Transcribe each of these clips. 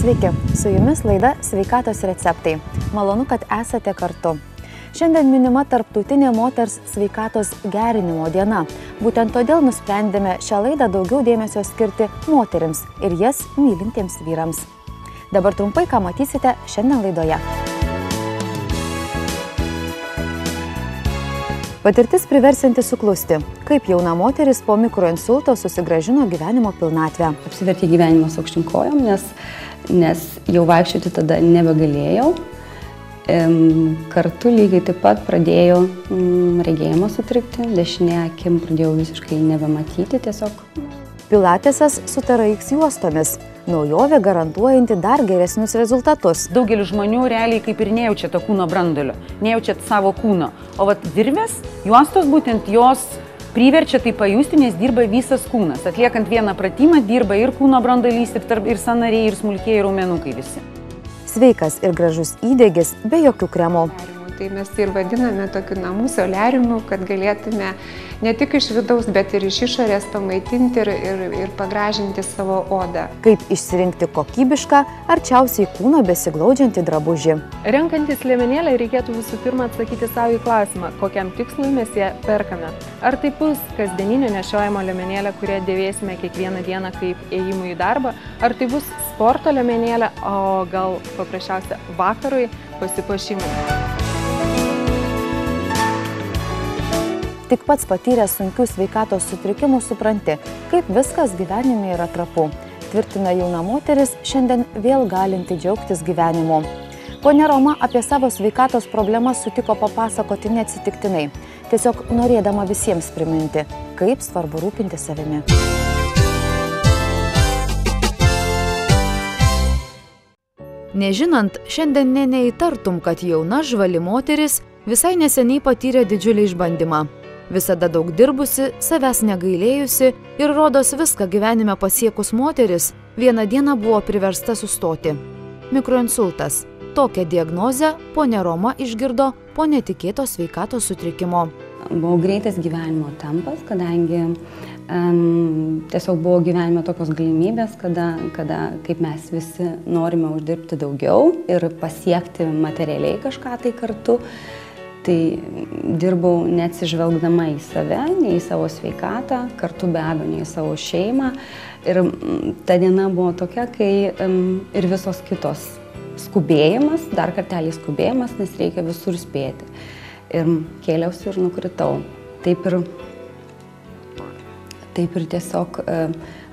Sveiki, su jumis laida Sveikatos receptai. Malonu, kad esate kartu. Šiandien minima Tarptautinė moters sveikatos gerinimo diena. Būtent todėl nusprendėme šią laidą daugiau dėmesio skirti moterims ir jas mylintiems vyrams. Dabar trumpai, ką matysite šiandien laidoje. Patirtis priversianti suklusti. Kaip jauna moteris po mikroinsulto susigrąžino gyvenimo pilnatvę. Apsivertė gyvenimas aukštyn kojom, nes jau vaikščioti tada nebegalėjau. Kartu lygiai taip pat pradėjo regėjimą sutrikti, dešinė akim pradėjau visiškai nebematyti tiesiog. Pilatesas su TRX juostomis. Naujovė garantuojanti dar geresnius rezultatus. Daugelis žmonių realiai kaip ir nejaučia to kūno branduolio, nejaučia savo kūno. O virvės, juostos būtent jos priverčia tai pajusti, nes dirba visas kūnas. Atliekant vieną pratimą dirba ir kūno branduolys, ir sąnariai, ir smulkieji raumenukai visi. Sveikas ir gražus įdegis be jokių kremų. Tai mes ir vadiname tokiu namų soliariumu, kad galėtume ne tik iš vidaus, bet ir iš išorės pamaitinti ir pagražinti savo odą. Kaip išsirinkti kokybišką, arčiausiai kūno besiglaudžiantį drabužį. Renkantis liemenėlę reikėtų visų pirma atsakyti savo į klausimą, kokiam tikslui mes ją perkame. Ar tai bus kasdieninio nešiojimo liemenėlė, kurią dėvėsime kiekvieną dieną kaip ėjimui į darbą, ar tai bus sporto liemenėlė, o gal paprasčiausia vakarui pasipuošimui. Tik pats patyręs sunkių sveikatos sutrikimų supranti, kaip viskas gyvenime yra trapu. Tvirtina jauna moteris, šiandien vėl galinti džiaugtis gyvenimu. Ponia Roma apie savo sveikatos problemas sutiko papasakoti neatsitiktinai, tiesiog norėdama visiems priminti, kaip svarbu rūpinti savimi. Nežinant, šiandien neįtartum, kad jauna žvali moteris visai neseniai patyrė didžiulį išbandymą. Visada daug dirbusi, savęs negailėjusi ir rodos viską gyvenime pasiekus moteris, vieną dieną buvo priversta sustoti. Mikroinsultas. Tokią diagnozę ponia Roma išgirdo po netikėto sveikatos sutrikimo. Buvo greitas gyvenimo tempas, kadangi tiesiog buvo gyvenime tokios galimybės, kada kaip mes visi norime uždirbti daugiau ir pasiekti materialiai kažką tai kartu. Tai dirbau neatsižvelgdama į save, ne į savo sveikatą, kartu be abejo ne į savo šeimą. Ir ta diena buvo tokia, kai ir visos kitos skubėjimas, dar kartelį skubėjimas, nes reikia visur spėti. Ir kėliausi ir nukritau. Taip ir tiesiog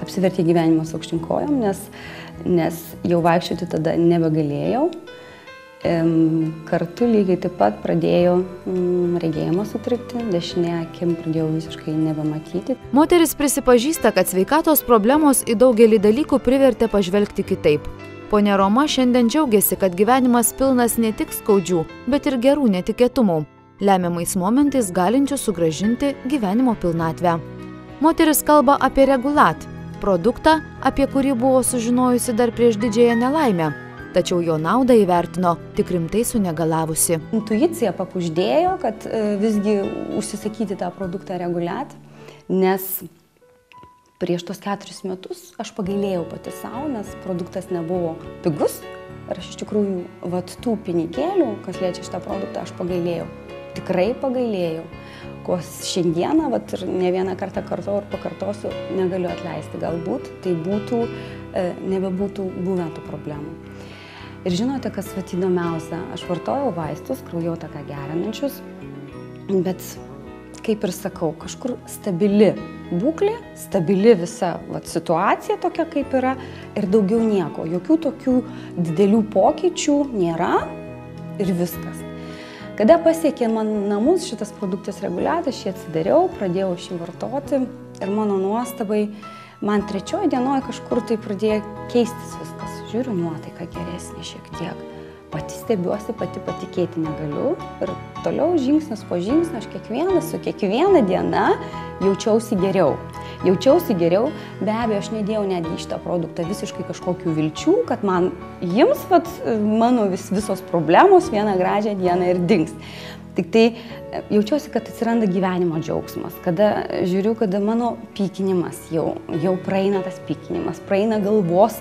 apsivertė gyvenimas aukštyn kojom, nes jau vaikščioti tada nebegalėjau. Kartu lygiai taip pat pradėjo regėjimą sutrikti, dešinė akim pradėjau visiškai nebematyti. Moteris prisipažįsta, kad sveikatos problemos į daugelį dalykų privertė pažvelgti kitaip. Ponia Roma šiandien džiaugiasi, kad gyvenimas pilnas ne tik skaudžių, bet ir gerų netikėtumų, lemiamais momentais galinčių sugrąžinti gyvenimo pilnatvę. Moteris kalba apie Regulat, produktą, apie kurį buvo sužinojusi dar prieš didžiąją nelaimę. Tačiau jo naudą įvertino tik rimtai sunegalavusi. Intuicija pakuždėjo, kad visgi užsisakyti tą produktą Regulat, nes prieš tos 4 metus aš pagailėjau pati savo, nes produktas nebuvo pigus. Ir aš iš tikrųjų tų pinigėlių, kas liečia šitą produktą, aš pagailėjau. Tikrai pagailėjau. Ko šiandieną, ir ne vieną kartą kartau ir pakartosiu, negaliu atleisti. Galbūt tai nebebūtų buvę tų problemų. Ir žinote, kas įdomiausia, aš vartojau vaistus, kraujotaką gerinančius, bet, kaip ir sakau, kažkur stabili būklė, stabili visa situacija tokia, kaip yra, ir daugiau nieko. Jokių tokių didelių pokyčių nėra ir viskas. Kada pasiekė man namus šitas produktas Regulat, aš jį atsidariau, pradėjau šį vartoti ir mano nuostabai, man 3 dienoje kažkur tai pradėjo keistis viskas. Žiūriu, nuotaika geresnė šiek tiek. Pati stebiuosi, pati patikėti negaliu. Ir toliau žingsnis po žingsnio, aš su kiekviena diena jaučiausi geriau. Be abejo, aš nedėjau netgi šitą produktą visiškai kažkokių vilčių, kad mano visos problemos vieną gražią dieną ir dings. Tik tai jaučiuosi, kad atsiranda gyvenimo džiaugsmas, kada žiūriu, kada mano pykinimas jau praeina tas pykinimas, praeina galvos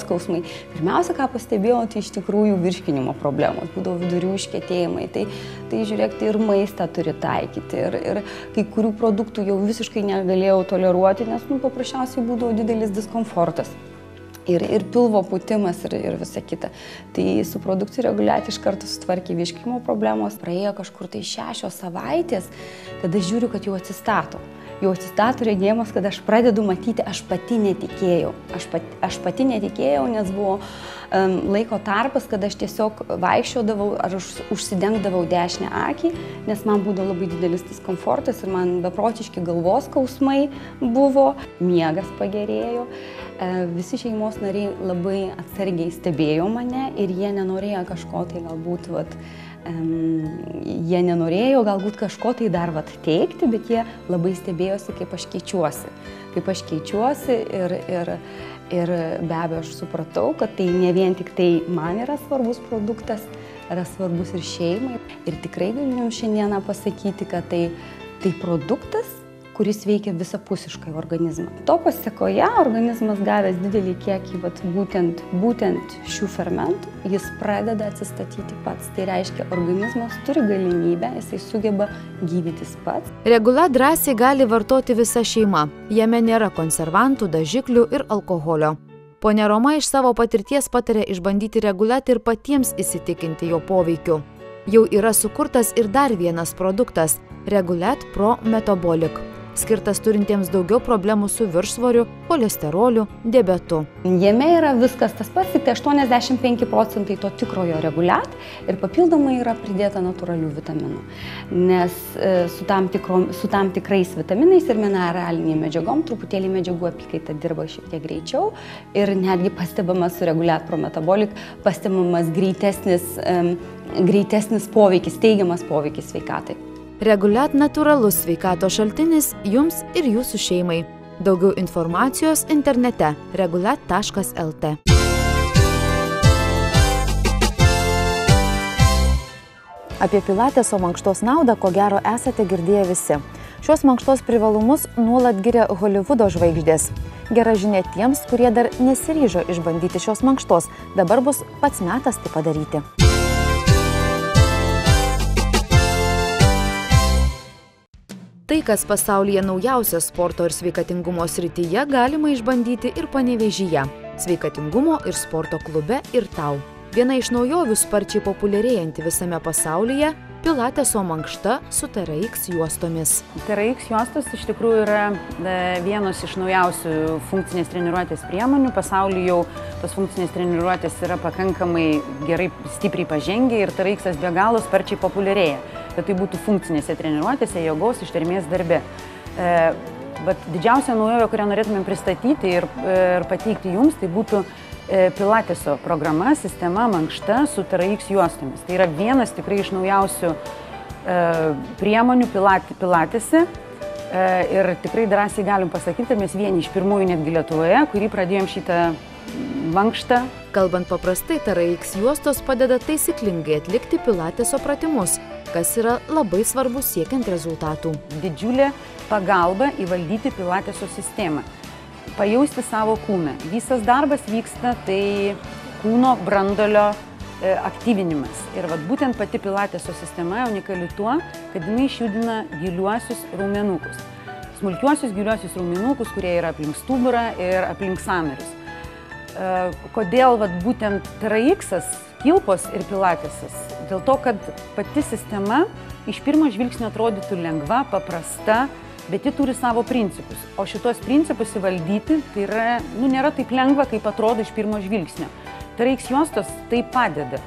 skausmai. Pirmiausia, ką pastebėjau, tai iš tikrųjų virškinimo problemos, būdavo vidurių iškietėjimai, tai žiūrėk, tai ir maistą turi taikyti, ir kai kurių produktų jau visiškai negalėjau toleruoti, nes paprasčiausiai būdavo didelis diskomfortas. Ir pilvo pūtimas ir visa kita. Tai su produktų reguliacija iš karto sutvarkė virškinimo problemos. Praėjo kažkur tai 6 savaitės, kada žiūriu, kad jau atsistato. Jau atsistato regėjimas, kad aš pradedu matyti, aš pati netikėjau. Aš pati netikėjau, nes buvo laiko tarpas, kada aš tiesiog vaikščiodavau ar užsidengdavau dešinę akį, nes man būdavo labai didelis diskomfortas ir man beprotiški galvos skausmai buvo, miegas pagerėjo. Visi šeimos nariai labai atsargiai stebėjo mane ir jie nenorėjo kažko tai galbūt, jie nenorėjo galbūt kažko tai dar teikti, bet jie labai stebėjosi, kaip aš keičiuosi. Ir be abejo aš supratau, kad tai ne vien tik tai man yra svarbus produktas, yra svarbus ir šeimai. Ir tikrai galiu jums šiandieną pasakyti, kad tai produktas, kuris veikia visapusiškai organizmą. To pasiekoje organizmas gavęs didelį kiekį būtent šių fermentų, jis pradeda atsistatyti pats. Tai reiškia, organizmas turi galimybę, jisai sugeba gydytis pats. Regula drąsiai gali vartoti visa šeima. Jame nėra konservantų, dažiklių ir alkoholio. Ponia Roma iš savo patirties patarė išbandyti Regulat ir patiems įsitikinti jo poveikiu. Jau yra sukurtas ir dar vienas produktas – Regulat Pro Metabolic, skirtas turintiems daugiau problemų su viršsvoriu, cholesteroliu, diabetu. Jame yra viskas tas pats, tik 85% to tikrojo Regulat ir papildomai yra pridėta natūralių vitaminų. Nes su tam tikrais vitaminais ir mineraliniai medžiagom truputėlį medžiagų apykaita dirba šiek tiek greičiau ir netgi pastebimas su Regulat Pro Metabolic, pastebimas greitesnis poveikis, teigiamas poveikis sveikatai. Regulat natūralus sveikatos šaltinis jums ir jūsų šeimai. Daugiau informacijos internete regulat.lt. Apie pilateso mankštos naudą, ko gero, esate girdėję visi. Šios mankštos privalumus nuolat giria Holivudo žvaigždės. Gera žinia tiems, kurie dar nesiryžo išbandyti šios mankštos. Dabar bus pats metas tai padaryti. Tai, kas pasaulyje naujausias sporto ir sveikatingumo srityje, galima išbandyti ir Panevėžyje, sveikatingumo ir sporto klube ir tau. Viena iš naujovių sparčiai populiarėjanti visame pasaulyje – pilateso mankšta su TRX juostomis. TRX juostos iš tikrųjų yra vienos iš naujausių funkcinės treniruotės priemonių. Pasaulyje jau tos funkcinės treniruotės yra pakankamai gerai, stipriai pažengę ir TRX be galo sparčiai populiarėja. Kad tai būtų funkcinėse treniruotėse, jėgos ištvermės darbe. Bet didžiausia naujovė, kurią norėtumėm pristatyti ir pateikti jums, tai būtų pilateso programa, sistema mankšta su TRX juostomis. Tai yra vienas tikrai iš naujausių priemonių pilatese ir tikrai drąsiai galim pasakyti, kad mes vieni iš pirmųjų netgi Lietuvoje, kurį pradėjom šitą mankštą. Kalbant paprastai, TRX juostos padeda taisyklingai atlikti pilateso pratimus, kas yra labai svarbu siekiant rezultatų. Didžiulė pagalba įvaldyti pilateso sistemą, pajausti savo kūną. Visas darbas vyksta, tai kūno branduolio aktyvinimas. Ir būtent pati pilateso sistema unikali tuo, kad jinai išjudina giliuosius raumenukus. Smulkiuosius giliuosius raumenukus, kurie yra aplink stuburą ir aplink sąnarius. Kodėl būtent TRX-as, kilpos ir pilatesas? Dėl to, kad pati sistema iš pirmo žvilgsnio atrodytų lengva, paprasta, bet ji turi savo principus. O šitos principus įvaldyti tai nėra taip lengva, kaip atrodo iš pirmo žvilgsnio. TRX juostos tai padeda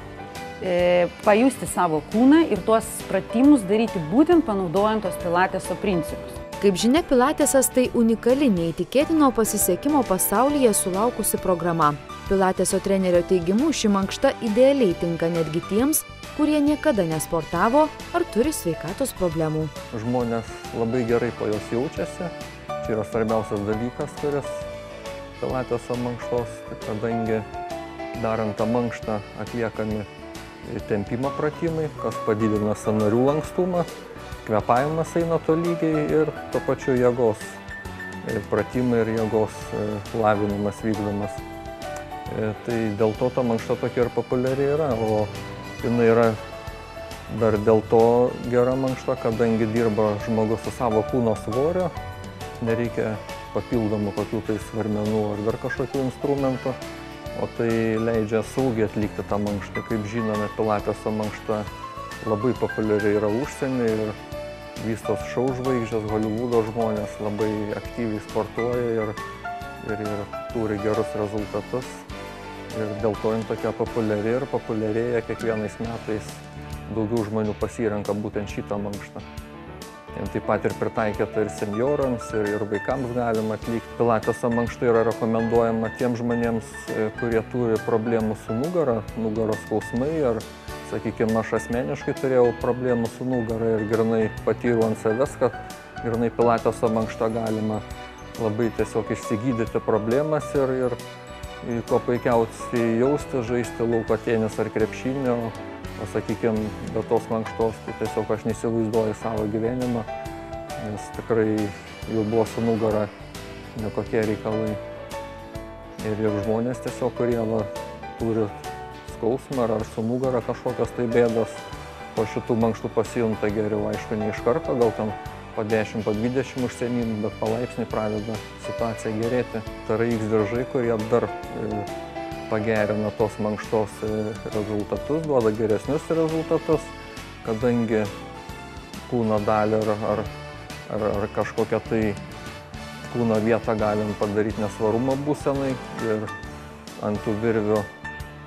pajusti savo kūną ir tuos pratimus daryti būtent panaudojant tos pilateso principus. Kaip žinia, pilatesas tai unikali, neįtikėtino pasisekimo pasaulyje sulaukusi programa. Pilateso trenerio teigimu, ši mankšta idealiai tinka netgi tiems, kurie niekada nesportavo ar turi sveikatos problemų. Žmonės labai gerai po jos jaučiasi. Čia yra svarbiausias dalykas, kuris pilateso mankštos, kadangi darant tą mankštą atliekami tempimo pratimai, kas padidina sąnarių lankstumą, kvėpavimas eina tolygiai ir tuo pačiu jėgos pratimai ir jėgos lavinimas vykdomas. Tai dėl to ta mankšta tokia ir populiari yra, o jinai yra dar dėl to gera mankšta, kadangi dirba žmogus su savo kūno svorio, nereikia papildomų kokių tai svarmenų ar dar kažkokių instrumentų, o tai leidžia saugiai atlikti tą mankštą. Kaip žinome, pilateso mankšta labai populiari yra užsienį ir vistos šou žvaigždės, Holivudo žmonės labai aktyviai sportuoja ir turi gerus rezultatus. Ir dėl to jin tokia populiari ir populiarėja kiekvienais metais daugiau žmonių pasirenka būtent šitą mankštą. Jin taip pat ir pritaikyta ir senjorams, ir vaikams galima atlikti. Pilateso mankšta yra rekomenduojama tiem žmonėms, kurie turi problemų su nugara, nugaros skausmai, ar, sakykime, aš asmeniškai turėjau problemų su nugara ir grynai patyriau ant savęs, kad grynai pilateso mankšta galima labai tiesiog išsigydyti problemas ir kuo puikiausiai jausti, žaisti lauko tenisą ar krepšinį, o sakykime, be tos mankštos, tai tiesiog aš neįsivaizduoju savo gyvenimą, nes tikrai jau buvo su nugara nekokie reikalai. Ir žmonės tiesiog, kurie turi skausmą ar su nugara kažkokios tai bėdos, po šitų mankštų pasijunta geriau, aišku, ne iš karto, gal ten po 10, po 20 užsiėmimų, bet palaipsniui pradeda situacija gerėti. Tai yra X diržai, kurie dar pagerina tos mankštos rezultatus, duoda geresnius rezultatus, kadangi kūno dalį ar kažkokią tai kūno vietą galim padaryti nesvarumo būsenai ir ant tų virvių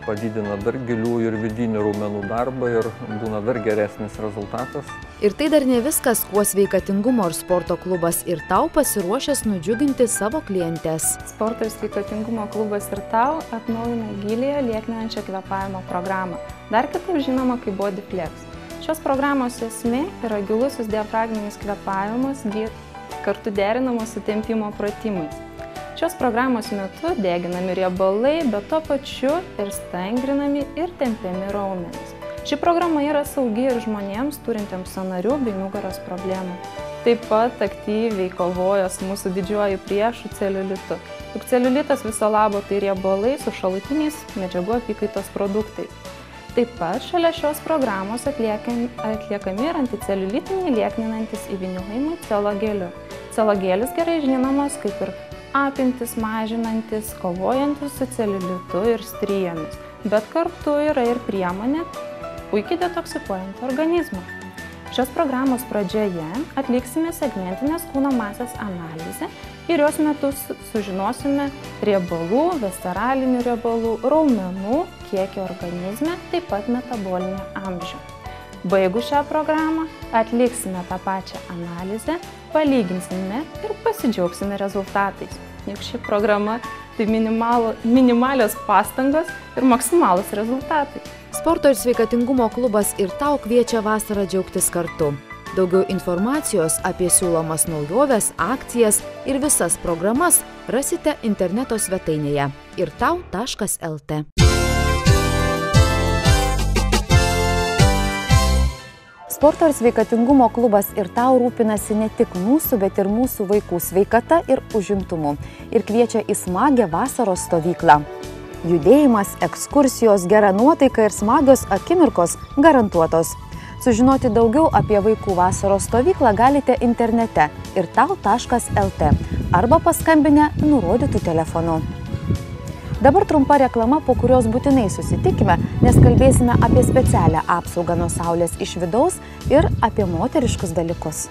padidina dar gilių ir vidinių raumenų darbą ir būna dar geresnis rezultatas. Ir tai dar ne viskas, kuo sveikatingumo ir sporto klubas Ir Tau pasiruošęs nudžiuginti savo klientes. Sporto ir sveikatingumo klubas Ir Tau atnaujina giliąją liekninančią kvėpavimo programą, dar kitaip žinoma kaip BodyFlex. Šios programos esmė yra gilusis diafragminis kvėpavimas, kartu derinamas su tempimo pratimais. Šios programos metu deginami riebalai, bet tuo pačiu ir stangrinami ir tempiami raumenys. Ši programa yra saugi ir žmonėms turintiems sąnarių bei nugaros problemų. Taip pat aktyviai kovoja su mūsų didžiuoju priešu celiulitu. Juk celiulitas viso labo tai riebalai su šalutiniais medžiagų apykaitos produktais. Taip pat šalia šios programos atliekami ir anticeliulitiniai liekninantis įvyniojimai celogeliu. Celogėlis gerai žinomas kaip ir apimtis mažinantis, kovojantis su celiulitu ir strijomis, bet kartu yra ir priemonė puikiai detoksikuojant organizmą. Šios programos pradžioje atliksime segmentinės kūno masės analizę ir jos metu sužinosime riebalų, visceralinių riebalų, raumenų kiekį organizme, taip pat metabolinį amžių. Baigus šią programą atliksime tą pačią analizę, palyginsime ir pasidžiaugsime rezultatais. Juk ši programa tai minimalios pastangos ir maksimalūs rezultatai. Sporto ir sveikatingumo klubas Ir Tau kviečia vasarą džiaugtis kartu. Daugiau informacijos apie siūlomas naujoves, akcijas ir visas programas rasite interneto svetainėje irtau.lt. Sporto ir sveikatingumo klubas Ir Tau rūpinasi ne tik mūsų, bet ir mūsų vaikų sveikata ir užimtumu ir kviečia į smagią vasaros stovyklą. Judėjimas, ekskursijos, gera nuotaika ir smagios akimirkos garantuotos. Sužinoti daugiau apie vaikų vasaros stovyklą galite internete irtau.lt arba paskambinę nurodytų telefonu. Dabar trumpa reklama, po kurios būtinai susitikime, nes kalbėsime apie specialią apsaugą nuo saulės iš vidaus ir apie moteriškus dalykus.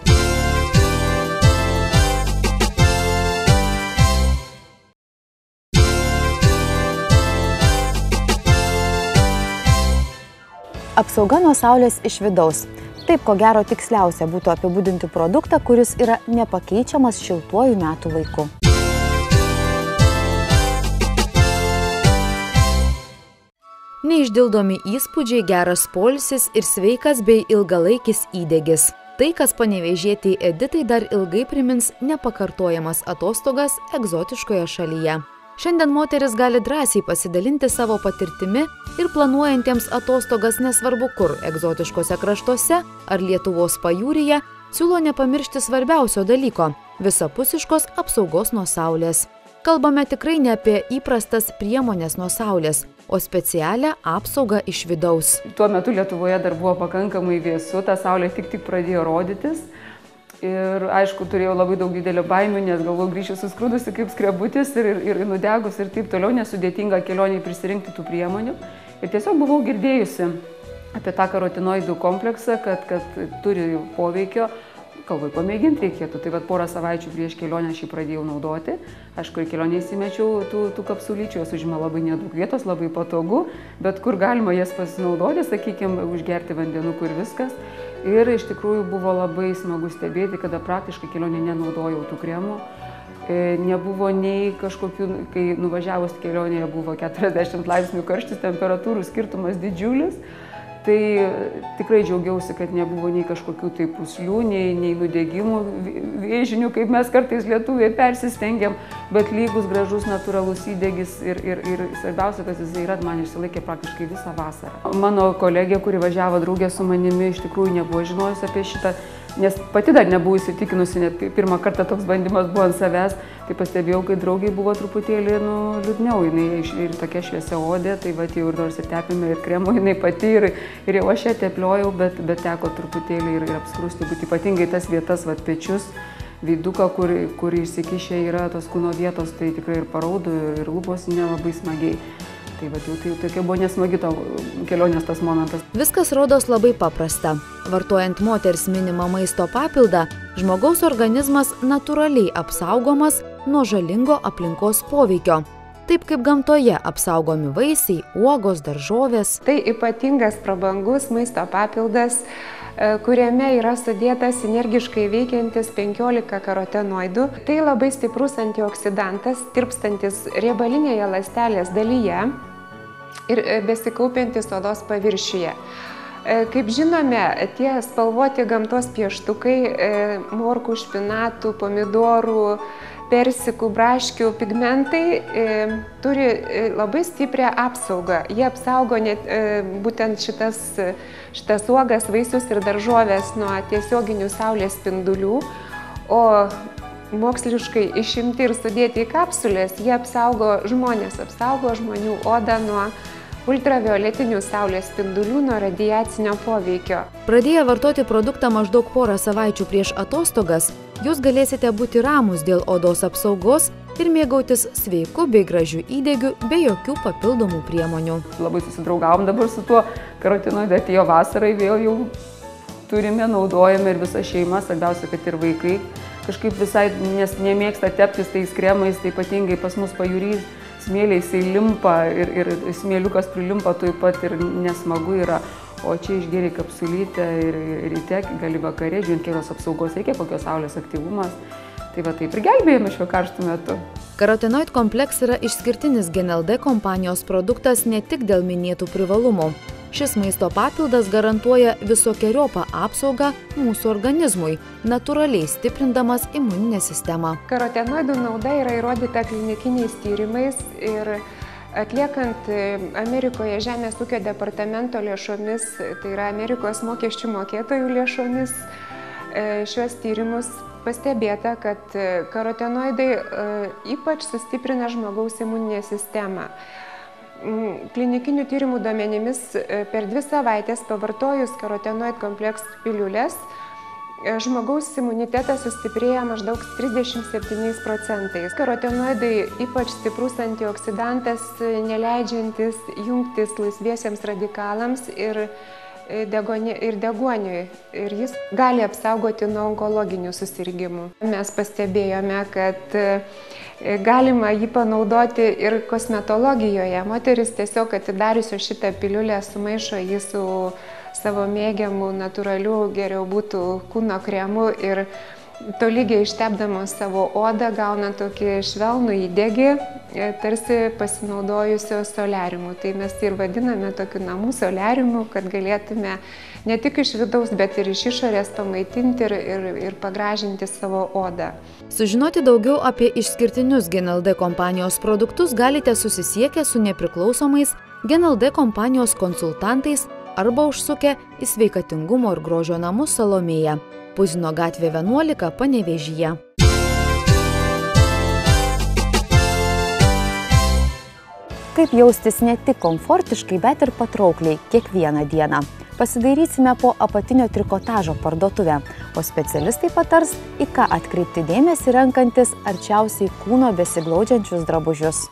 Apsauga nuo saulės iš vidaus. Taip, ko gero tiksliausia būtų apibūdinti produktą, kuris yra nepakeičiamas šiltuoju metų laiku. Neišdildomi įspūdžiai, geras poilsis ir sveikas bei ilgalaikis įdegis. Tai, kas panevėžietei Editai dar ilgai primins nepakartojamas atostogas egzotiškoje šalyje. Šiandien moteris gali drąsiai pasidalinti savo patirtimi ir planuojantiems atostogas nesvarbu kur – egzotiškose kraštuose ar Lietuvos pajūryje – siūlo nepamiršti svarbiausio dalyko – visapusiškos apsaugos nuo saulės. Kalbame tikrai ne apie įprastas priemonės nuo saulės, o specialią apsaugą iš vidaus. Tuo metu Lietuvoje dar buvo pakankamai vėsu, ta saulė tik pradėjo rodytis. Ir aišku, turėjau labai daug didelio baimių, nes galvoju grįšiu suskrudusi kaip skrebutis ir nudegus ir taip toliau, nesudėtinga kelionėje prisirinkti tų priemonių. Ir tiesiog buvau girdėjusi apie tą karotinoidų kompleksą, kad turi poveikio. Galvoju, pamėginti reikėtų. Tai vat porą savaičių prieš kelionę aš jį pradėjau naudoti. Aišku, į kelionę įsimečiau tų kapsulyčių, jos užima labai nedaug vietos, labai patogu, bet kur galima jas pasinaudoti, sakykime, užgerti vandenuku ir viskas. Ir iš tikrųjų buvo labai smagu stebėti, kada praktiškai kelionė nenaudojau tų kremų. Nebuvo nei kažkokių, kai nuvažiavus kelionėje buvo 40 laipsnių karštis, temperatūrų skirtumas didžiulis. Tai tikrai džiaugiausi, kad nebuvo nei kažkokių tai pūslių, nei nudegimų vėžinių, kaip mes kartais lietuviai persistengiam, bet lygus, gražus, natūralus įdegis ir svarbiausia, kad jis yra, man išsilaikė praktiškai visą vasarą. Mano kolegė, kuri važiavo draugė su manimi, iš tikrųjų nebuvo žinojusi apie šitą, nes pati dar nebuvau įsitikinusi, net pirmą kartą toks bandymas buvo ant savęs, tai pastebėjau, kai draugiai buvo truputėlį liūdniau, jinai ir tokia šviesia odė, tai va jau ir nors ir tepėme ir kremo jinai pati ir jau aš ją tepliojau, bet teko truputėlį ir apskrusti, bet ypatingai tas vietas, va pečius, veiduką, kur išsikišę yra tos kūno vietos, tai tikrai ir paraudo ir lūpos nelabai smagiai. Tai va, tai tokia buvo nesmagi to kelionės tas momentas. Viskas rodos labai paprasta. Vartojant moters minimą maisto papildą, žmogaus organizmas natūraliai apsaugomas nuo žalingo aplinkos poveikio. Taip kaip gamtoje apsaugomi vaisiai, uogos, daržovės. Tai ypatingas prabangus maisto papildas, kuriame yra sudėtas sinergiškai veikiantis 15 karotenoidų. Tai labai stiprus antioksidantas, tirpstantis riebalinėje ląstelės dalyje ir besikaupiantis odos paviršiuje. Kaip žinome, tie spalvoti gamtos pieštukai, morkų, špinatų, pomidorų, persikų, braškių pigmentai turi labai stiprią apsaugą. Jie apsaugo būtent šitas uogas, vaisius ir daržovės nuo tiesioginių saulės spindulių, o moksliškai išimti ir sudėti į kapsulės, jie apsaugo žmonių odą nuo ultravioletinių saulės spindulių, nuo radiacinio poveikio. Pradėję vartoti produktą maždaug porą savaičių prieš atostogas, jūs galėsite būti ramūs dėl odos apsaugos ir mėgautis sveiku bei gražiu įdegiu be jokių papildomų priemonių. Labai susidraugavom dabar su tuo karotinoidu, atėjo vasarai, vėl jau turime, naudojame ir visa šeima, svarbiausia, kad ir vaikai. Kažkaip visai, nes nemėgsta teptis tais kremais, tai ypatingai pas mus pajūry smėliai jisai limpa ir smėliukas prilimpa taip pat ir nesmagu yra. O čia išgėrė kapsulytę ir ryte, gali vakare, žiūrint, kiekos apsaugos reikia, kokios saulės aktyvumas. Tai va taip ir gelbėjame šiuo karštu metu. Karotinoid kompleks yra išskirtinis GNLD kompanijos produktas ne tik dėl minėtų privalumų. Šis maisto papildas garantuoja visokeriopą apsaugą mūsų organizmui, natūraliai stiprindamas imuninę sistemą. Karotinoidų nauda yra įrodyta klinikiniais tyrimais ir atliekant Amerikoje Žemės ūkio departamento lėšomis, tai yra Amerikos mokesčių mokėtojų lėšomis, šios tyrimus pastebėta, kad karotinoidai ypač sustiprina žmogaus imuninę sistemą. Klinikinių tyrimų duomenimis per 2 savaitės pavartojus karotinoid kompleks piliulės, žmogaus imunitetas sustiprėja maždaug 37%. Karotinoidai ypač stiprus antioksidantas, neleidžiantis jungtis laisviesiems radikalams ir deguoniui. Ir jis gali apsaugoti nuo onkologinių susirgimų. Mes pastebėjome, kad galima jį panaudoti ir kosmetologijoje. Moteris tiesiog atidariusios šitą piliulę sumaišo jį su savo mėgiamu natūraliu, geriau būtų kūno kremu ir tolygiai ištepdamos savo odą gauna tokį švelnų įdegį, tarsi pasinaudojusios soliariumu. Tai mes ir vadiname tokiu namų soliariumu, kad galėtume ne tik iš vidaus, bet ir iš išorės pamaitinti ir pagražinti savo odą. Sužinoti daugiau apie išskirtinius GNLD kompanijos produktus galite susisiekę su nepriklausomais GNLD kompanijos konsultantais arba užsukę į Sveikatingumo ir grožio namus Salomėja, Puzino gatvė 11 Panevėžyje. Kaip jaustis ne tik komfortiškai, bet ir patraukliai kiekvieną dieną? Pasidairysime po apatinio trikotažo parduotuvę, o specialistai patars, į ką atkreipti dėmesį renkantis arčiausiai kūno besiglaudžiančius drabužius.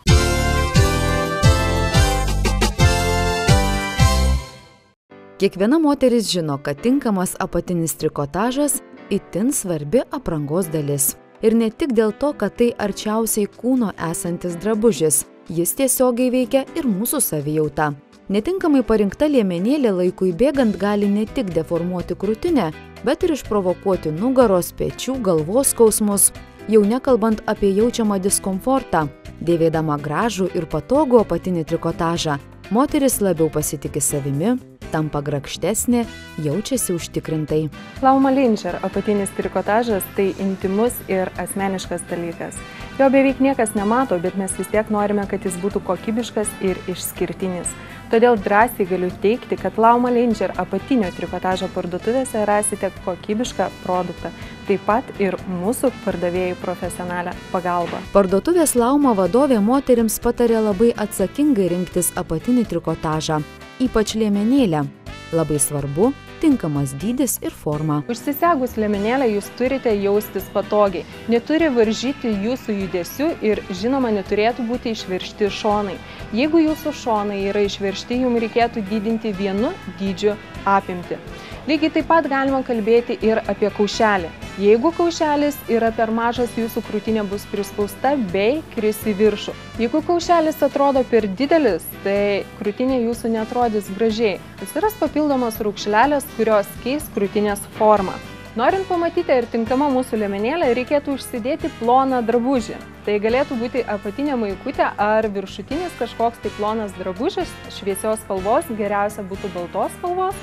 Kiekviena moteris žino, kad tinkamas apatinis trikotažas itin svarbi aprangos dalis. Ir ne tik dėl to, kad tai arčiausiai kūno esantis drabužis, jis tiesiogiai veikia ir mūsų savijautą. Netinkamai parinkta liemenėlė laikui bėgant gali ne tik deformuoti krūtinę, bet ir išprovokuoti nugaros, pečių, galvos skausmus, jau nekalbant apie jaučiamą diskomfortą. Dėvėdama gražų ir patogų apatinį trikotažą, moteris labiau pasitiki savimi, tampa grakštesnė, jaučiasi užtikrintai. Lauma Linger apatinis trikotažas tai intimus ir asmeniškas dalykas. Jo beveik niekas nemato, bet mes vis tiek norime, kad jis būtų kokybiškas ir išskirtinis. Todėl drąsiai galiu teigti, kad Lauma Linger apatinio trikotažo parduotuvėse rasite kokybišką produktą, taip pat ir mūsų pardavėjų profesionalią pagalbą. Parduotuvės Lauma vadovė moterims patarė labai atsakingai rinktis apatinį trikotažą, ypač liemenėlę. Labai svarbu tinkamas dydis ir forma. Užsisegus liemenėlę jūs turite jaustis patogiai, neturi varžyti jūsų judesių ir žinoma neturėtų būti išveršti šonai. Jeigu jūsų šonai yra išveršti, jums reikėtų didinti vienu dydžiu apimtį. Lygiai taip pat galima kalbėti ir apie kaušelį. Jeigu kaušelis yra per mažas, jūsų krūtinė bus prispausta bei kris į viršų. Jeigu kaušelis atrodo per didelis, tai krūtinė jūsų neatrodys gražiai. Atsiras papildomos raukšlelės, kurios keis krūtinės formą. Norint pamatyti, ar tinkama mūsų liemenėlė, reikėtų užsidėti ploną drabužį. Tai galėtų būti apatinė maikutė ar viršutinis kažkoks tai plonas drabužis, šviesios spalvos, geriausia būtų baltos spalvos.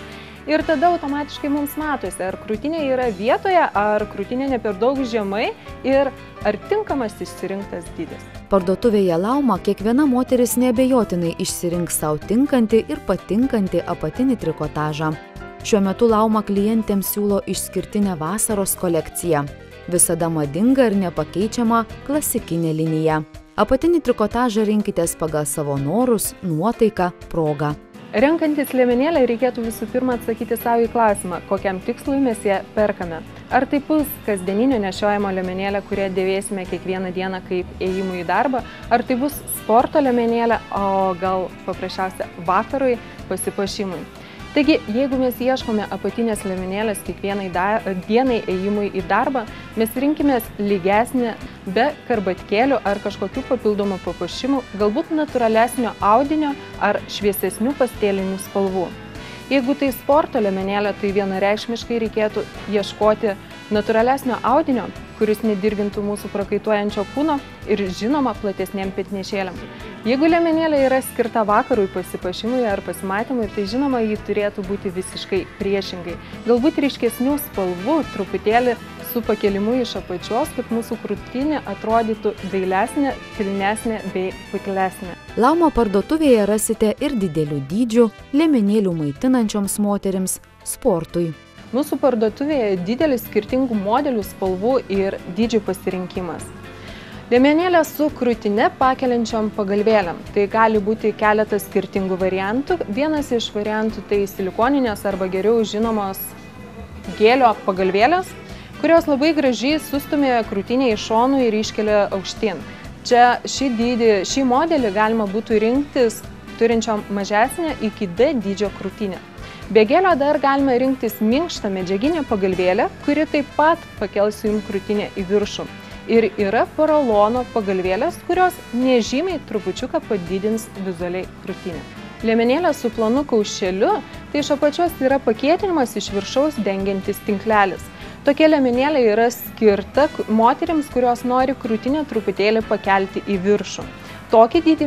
Ir tada automatiškai mums matosi, ar krūtinė yra vietoje, ar krūtinė ne per daug žemai ir ar tinkamas išsirinktas dydis. Parduotuvėje Lauma kiekviena moteris neabejotinai išsirinks savo tinkantį ir patinkantį apatinį trikotažą. Šiuo metu Lauma klientėms siūlo išskirtinę vasaros kolekciją. Visada madinga ir nepakeičiama klasikinė linija. Apatinį trikotažą rinkitės pagal savo norus, nuotaiką, progą. Renkantis liemenėlę reikėtų visų pirma atsakyti savo į klausimą, kokiam tikslui mes ją perkame. Ar tai bus kasdieninio nešiojimo liemenėlė, kurią dėvėsime kiekvieną dieną kaip ėjimui į darbą, ar tai bus sporto liemenėlė, o gal paprasčiausia vakarui pasipuošimui. Taigi, jeigu mes ieškome apatinės liemenėlės kiekvienai dienai ėjimui į darbą, mes rinkimės lygesnį, be karbatkėlių ar kažkokių papildomų papuošimų, galbūt natūralesnio audinio ar šviesesnių pastelinių spalvų. Jeigu tai sporto liemenėlė, tai vienareikšmiškai reikėtų ieškoti natūralesnio audinio, kuris nedirgintų mūsų prakaituojančio kūno ir žinoma platesniem petnešėliam. Jeigu liemenėlė yra skirta vakarui, pasipuošimui ar pasimatymui, tai žinoma, ji turėtų būti visiškai priešingai. Galbūt ryškesnių spalvų, truputėlį su pakėlimu iš apačios, kad mūsų krūtinė atrodytų dailesnė, pilnesnė bei putlesnė. Lauma parduotuvėje rasite ir didelių dydžių, liemenėlių maitinančioms moterims, sportui. Mūsų parduotuvėje didelis skirtingų modelių, spalvų ir dydžių pasirinkimas. Liemenėlė su krūtine pakeliančiom pagalvėlėm. Tai gali būti keletas skirtingų variantų. Vienas iš variantų tai silikoninės arba geriau žinomos gėlio pagalvėlės, kurios labai gražiai sustumė krūtinę į šonų ir iškelia aukštyn. Čia šį modelį galima būtų rinktis turinčiom mažesnę iki D dydžio krūtinę. Be gėlio dar galima rinktis minkštą medžiaginę pagalvėlę, kuri taip pat pakels jums krūtinę į viršų. Ir yra porolono pagalvėlės, kurios nežymiai trupučiuką padidins vizualiai krūtinę. Liemenėlė su plonu kaušeliu, tai iš apačios yra pakietinimas iš viršaus dengiantis tinklelis. Tokia liemenėlė yra skirta moterims, kurios nori krūtinę truputėlį pakelti į viršų. Tokį dydį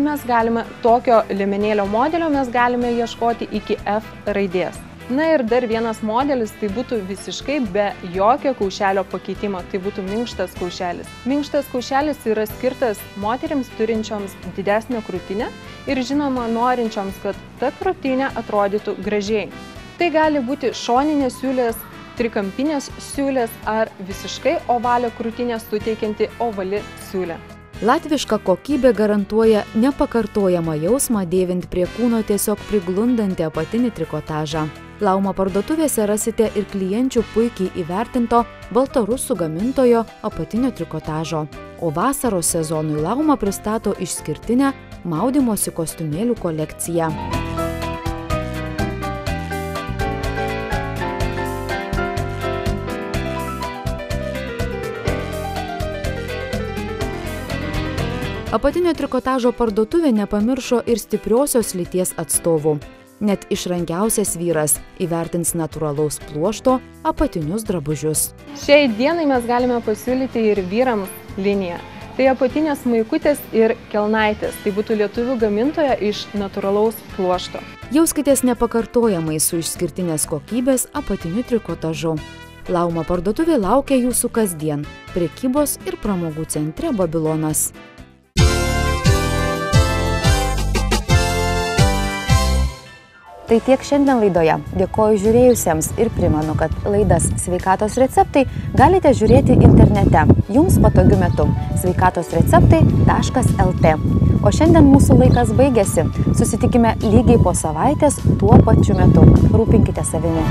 tokio liemenėlio modelio mes galime ieškoti iki F raidės. Na ir dar vienas modelis, tai būtų visiškai be jokio kaušelio pakeitimo, tai būtų minkštas kaušelis. Minkštas kaušelis yra skirtas moterims turinčioms didesnę krūtinę ir žinoma norinčioms, kad ta krūtinė atrodytų gražiai. Tai gali būti šoninės siūlės, trikampinės siūlės ar visiškai ovalią krūtinę suteikianti ovali siūlė. Latviška kokybė garantuoja nepakartojamą jausmą dėvint prie kūno tiesiog priglundantį apatinį trikotažą. Lauma parduotuvėse rasite ir klienčių puikiai įvertinto baltarusų gamintojo apatinio trikotažo. O vasaros sezonui Lauma pristato išskirtinę maudymosi kostiumėlių kolekciją. Apatinio trikotažo parduotuvė nepamiršo ir stipriosios lyties atstovų. Net išrankiausias vyras įvertins natūralaus pluošto apatinius drabužius. Šiai dienai mes galime pasiūlyti ir vyrams liniją. Tai apatinės maikutės ir kelnaitės. Tai būtų lietuvių gamintoja iš natūralaus pluošto. Jauskitės nepakartojamai su išskirtinės kokybės apatiniu trikotažu. Lauma parduotuvė laukia jūsų kasdien prekybos ir pramogų centre Babilonas. Tai tiek šiandien laidoje. Dėkoju žiūrėjusiems ir primenu, kad laidas Sveikatos receptai galite žiūrėti internete, jums patogiu metu sveikatosreceptai.lt. O šiandien mūsų laikas baigėsi. Susitikime lygiai po savaitės tuo pačiu metu. Rūpinkite savimi.